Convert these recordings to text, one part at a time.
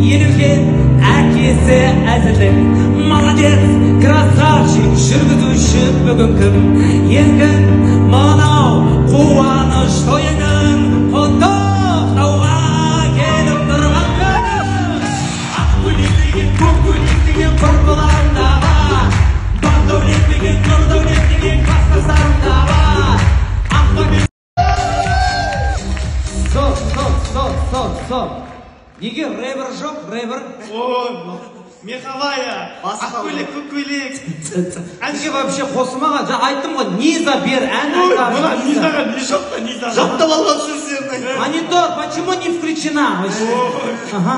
Елуген әкесі әзірлік молодец, красавчик жүргізуші бүгін кім еркін мынау қуаныш тойының құттықтауға келіп тұрған күні ақ көйлек деген көк көйлек деген құрбыларында бар бақ дәулет деген нұр дәулет деген кластастарында бар стоп. Неге рэпер жоқ, рэпер? Ой, меховая, ақ көйлек, көк көйлек. Әнге вообще қосымаға, айттым ғой, низа бер, ән айта. Мына низаға не жоқ па, низаға? Жаттап алған жүрсердің. Монитор, почему не включена? Ага.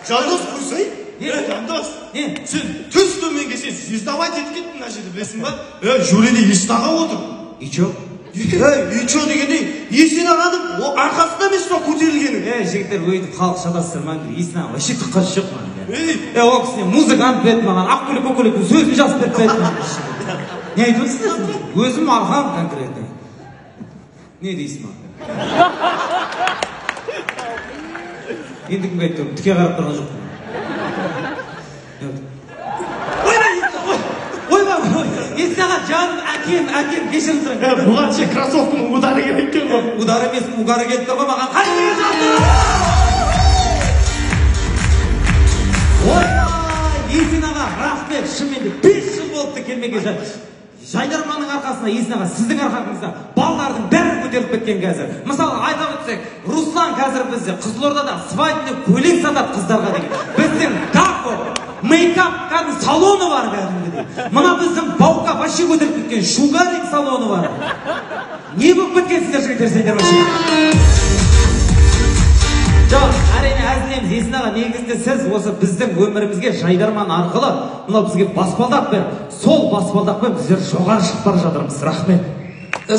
Жандос көрсей? Жандос, сен түс төменге сен звездовать еткеттің мына жерді білесің ба? Жүреде ештаға отыр. И чё? Ичо дегенде, Есен ағаның арқасында емес па көтерілгені? Жігіттер өйтіп халық шатастырмаңдар, Есен аға вообще тұққасы жоқ маған. Ол кісіне музыкант берді маған, ақ көйлек көк көйлектің сөзін жазып беріп берді. Не айтып отырсыңдар сендер? Өзім арқам конкретно. Не дейсің маған? Енді кімге айтып тұрмын, тіке қарап тұрған жоқпын. Есен аға, жаным, әкем, кешірім сұрайын. Бұған ше кроссовканың удары келіп екен ғой. Удар емес, угары келіп тұр ғой маған. Қайын жанды! Есен аға, рахмет, шынымен де 5 жыл болыпты келмеге жайдарманның арқасында, Есен аға, сіздің арқаңызда балдардың бәрі көтеріліп кеткен қазір. Мысалы, айтып өтсек, Руслан қазір бізде Қызылордада свадебный көйлек сатады қыздарға деген. Біздің дако, мейкап салоны бар кәдімгідей. Мына біздің баука вообще көтеріп кеткен шугаринг салоны бар. Не болып кеткенсіздер жігіттер сендер вообще? Жоқ, әрине әзілеміз. Есен аға, негізінде сіз осы біздің өмірімізге жайдарман арқылы мынау бізге баспалдақ бер. Сол баспалдақпен біздер жоғары шығып бара жатырмыз. Рахмет.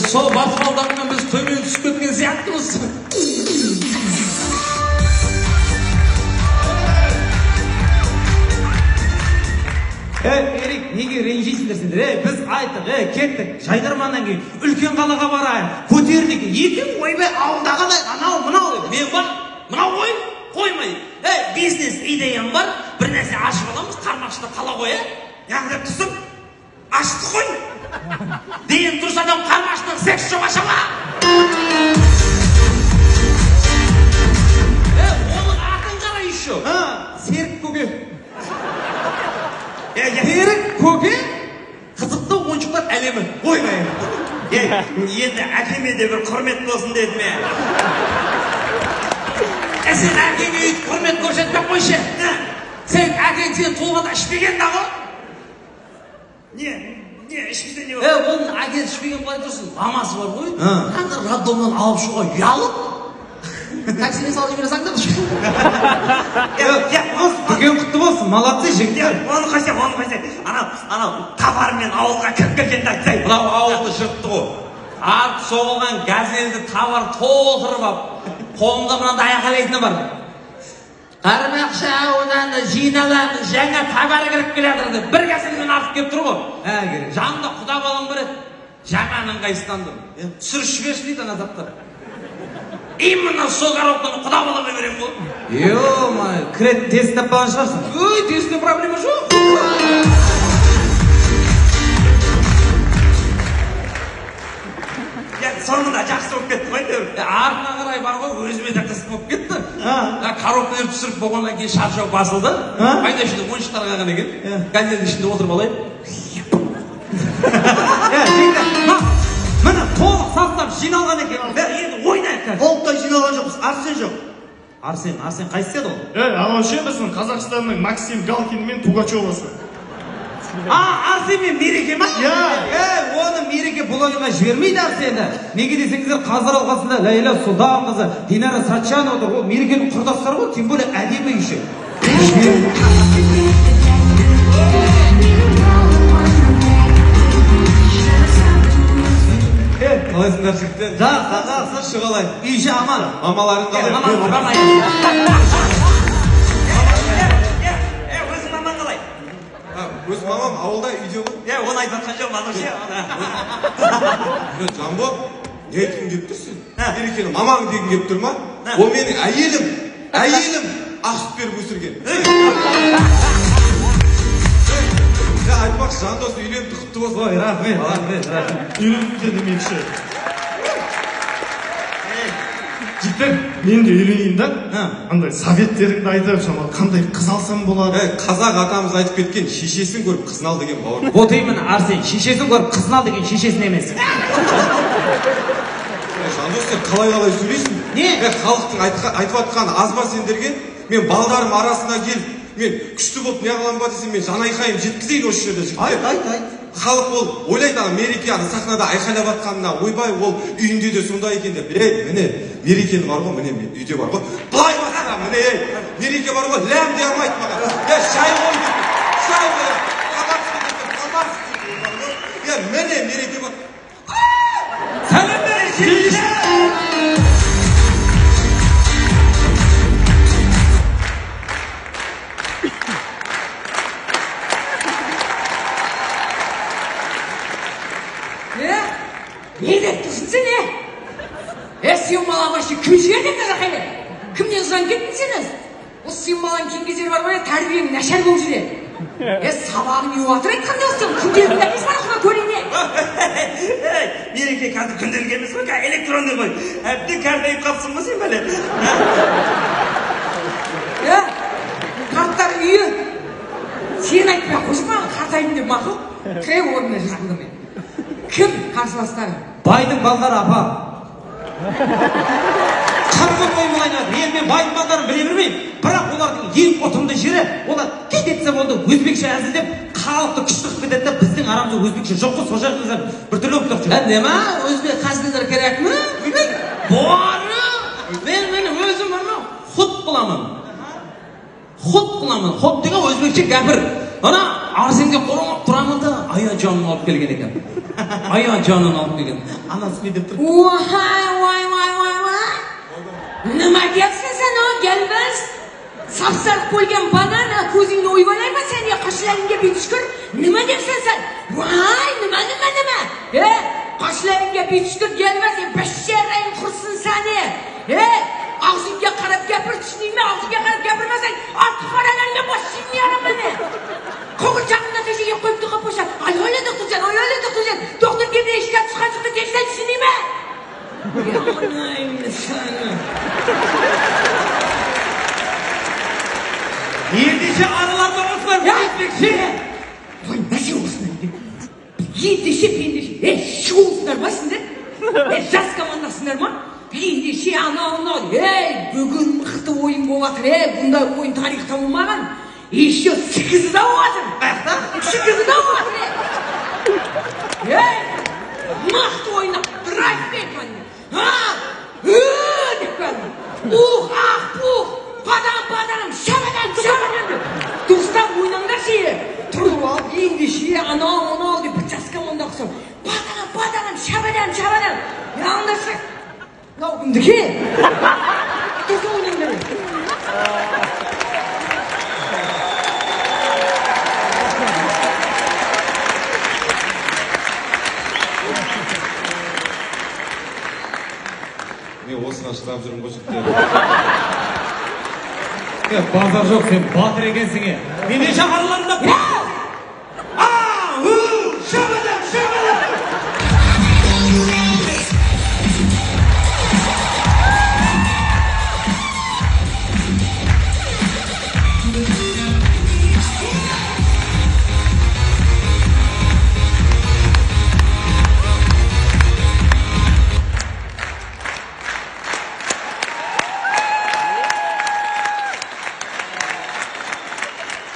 Сол баспалдақпен біз төмен түсіп кеткен сияқтымыз. Ерик, неге ренжисіңдер сендер? Біз айттық, кеттік, жайдарманнан кейін үлкен қалаға барайық, көтердік. Екен ойбай, ауылдағыдай, анау, мынау. Мен бар, мынау қоймай. Бизнес идеям бар, бір нәрсе ашып аламыз, қармақшыда қала қоя. Яғып түсіп, ашты қой. Дейін тұрса адам қармақшыдан секс жоқ ашама. Оның атын қара еще. Серік көке. Серік көке? Қызықты ойыншықтар әлемі. Ойбай. Енді әкеме де бір құрмет болсын дедім мен. Сен әкеңе үйт құрмет көрсетпек қойшы. Сен әкең сен толғада ішпеген дағы? Не ішпейді не бар? Оның әкесі ішпеген былай тұрсын. Мамасы бар ғой. Қазір роддомнан алып шығуға ұялып. Таксимен салып жібере саңдар. Бүгін құтты болсын, молодцы жігіттер. Оны қойсай. Анау товармен ауылға кіріп келгенді айтсай. Мынау ауылды жұртты ғой. Арт соғылған газелді товар толтырып алып, қолымда мынандай айқайлайтыны бар. Қармақшы ауданында жиналамыз, жаңа товар кіріп келе жатыр деп бір газелмен артып келіп тұр ғой. Жанында құда балам бар еді. Жаман ыңғайсыздандым. Түсіріп жіберші дейді ана заттар. Именно сол коробканы құда балаға берем ғой. Ё-май, крет тест таппаған шығарсың. Ой, тестте проблема жоқ. Соңында жақсы болып кетті ғой деп. Артына қарай бар ғой, өзіме де қысып болып кетті. Коробканы түсіріп болғаннан кейін шаршау басылды. Қайда ішінде ойыншықтар қалған екен. Газелдің ішінде отырып алайын. Міне толық сақтап жиналған екен. Енді ойнайық. Толықтай жиналған жоқпыз, Арсен жоқ. Арсен қайсы еді ол? Анау ше біздің Қазақстанның Максим Галкин мен Пугачевасы. Арсен мен Мереке ма? Оны Мереке блогына жібермейді Арсенді. Неге десеңіздер, қазір алғасында Ләйла Сұлтан қызы, Динара Сачанова отыр. Ол Мерекенің құрдастары ғой, тем более әдемі еще. Қалайсыңдар жігіттер? Жақсы шығалай. Үйші аман. Мамаларың қалай? Өзің маман қалай? Өз мамам ауылда үйде ғой. Оны айтып жатқан жоқ, Малыш. Жамбо, не айтқың келіп тұрсың? Мерекені мамаң дегің келіп тұр ма? Ол менің әйелім ақып беріп өсірген. Айтпақшы, Жандос үйленді, құтты болсын. Ой, рахмет. Үйленді демекші. Жігіттер, мен де үйленейін да. Андай советтеріңді айтып, шамалы қандай қыз алсам болады. Қазақ атамыз айтып кеткен, шешесін көріп қызын ал деген бауыр. Ботаймын, Арсен, шешесін көріп қызын ал деген шешесін емес. Жандос, сен қалай сөйлейсің? Не? Халықтың айтып атқан аз ба сендерге? Мен балдарым арасына келіп, мен күшті болып не қылам ба десем, мен жан айқайым жеткізейін осы жерде жігіттер. Айт. Халық ол ойлайды мереке сахнада айқайлап атқанына, ойбай ол үйінде де сондай екен деп. Міне мерекені бар ғой, міне үйде бар ғой. Былай басқа, міне мереке бар ғой, ләм де алмайды маған. Шай ғой деп, шай ғой. Міне мереке бар. Сәлем берейін. Не деп тұрсың сен, сен балаң башы кім жіберді жақайлы? Кімнен ұзан кеттің сен өз? Осы сен балаң кейін кезер бар ғой, тәрбиең нашар болып жүреді. Сабағын үй атыр айтқанда осы, күнделігін әкес бар құна көріне. Мереке қазір күнделік емес қой, электронды ғой. Әбді кәрдейіп қапсың ба сен бәле? Қарттар үйі. Сен айтпай қойшы маған қартайым деп мақұл. Кіре орнына жүргілді мен. Кім қарсыластары? Байдың балдары апа. Қарғын қоймағайын ады. Мен байдың балдарын біле бермеймін. Бірақ олардың ең ұтымды жері, олар кететсе болды өзбекше әзілдеп, халықты күшті қып кетеді, біздің арамызда өзбекше жоқ қой, сол жағыңыздар біртүрлі болып тұр. Нема? Өзбек қаздылар керек ме? Бары! Мен өзім барма, құт қыламын. Құт деген өзбекше кәпір. Ана Арсенге қорамап тұрамын да, ая жанын алып келген екен. Анасы не деп тұр? Уай. Нема депсің сен, келбіз? Сапсарып қойген банана, көзіңді ойбалай ма сен, қашыларыңға бет үшкір? Нема депсің сен? Уай, нема? Қашыларыңға бет үшкір келбіз, бәшшерайын құрсын сәне. Ağzımga qarab gapir, tushuningmi? Ağzımga qarab gapirmasang, ortiq xonalarga boshingni yoraman. Qo'g'irchog'imni tashiga qo'yib tuqib qo'ysa, ayoli doktorjon. Doktor keldi, ishlab chiqqan chiqdi, tekshirib tushuningmi? Yamanaymi seni. Yedişi aralarda olsun. O'zbekcha. Voy, nima olsun? Yedişi, shu olsunlar sizlar? Jaz komandasizlarmi? Ендеше анау, бүгін мықты ойын болатыр, бұндай ойын тарихта болмаған. Еще 8-да болатыр. Қаяқта? 8-да болатыр. Мықты ойына драйв бекмін. Деп қадым. Пух, падам, шабадан. Дұрыстап ойнаңдар шейі. Тұрып алып, ендеше анау деп бір жас команда құсам. Падам, шабадан. Яңдаршы. Кімдікі? Тұрды ойнаңдар. Мен осыған шыдап жүрмін ғой жігіттер. Базар жоқ, сен батыр екенсің. Менде шағарларында... Шабадан!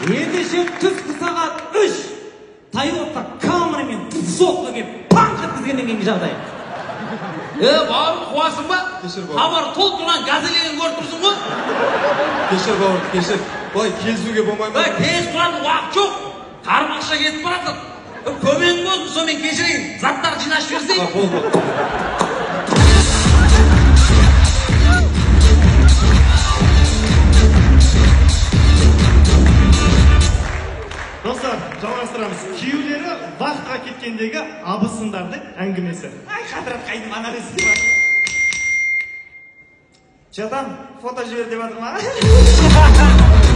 Ендеше түскі сағат 3 Тойота Камримен соққы кеп панқ еткізгеннен кейінгі жағдай. Бауыр қуасың ба? Кешір бауыр. Хабар толтырған газелеген көріп тұрсың ғой? Кешір бауыр, кешір. Былай келісуге болмай ма? Тез тұратын уақыт жоқ. Қармақша кетіп барады. Көмең болсын, сонымен кешірейін. Заттар жинашып берсей. Бол. Достар, жалғастырайық. тұрамыз. Күйеулері вахтаға кеткендегі абысындардың әңгімесі. Ай, қатырат қайдым анализ деп жатыр. Жатам, фото жібер деп жатыр ма?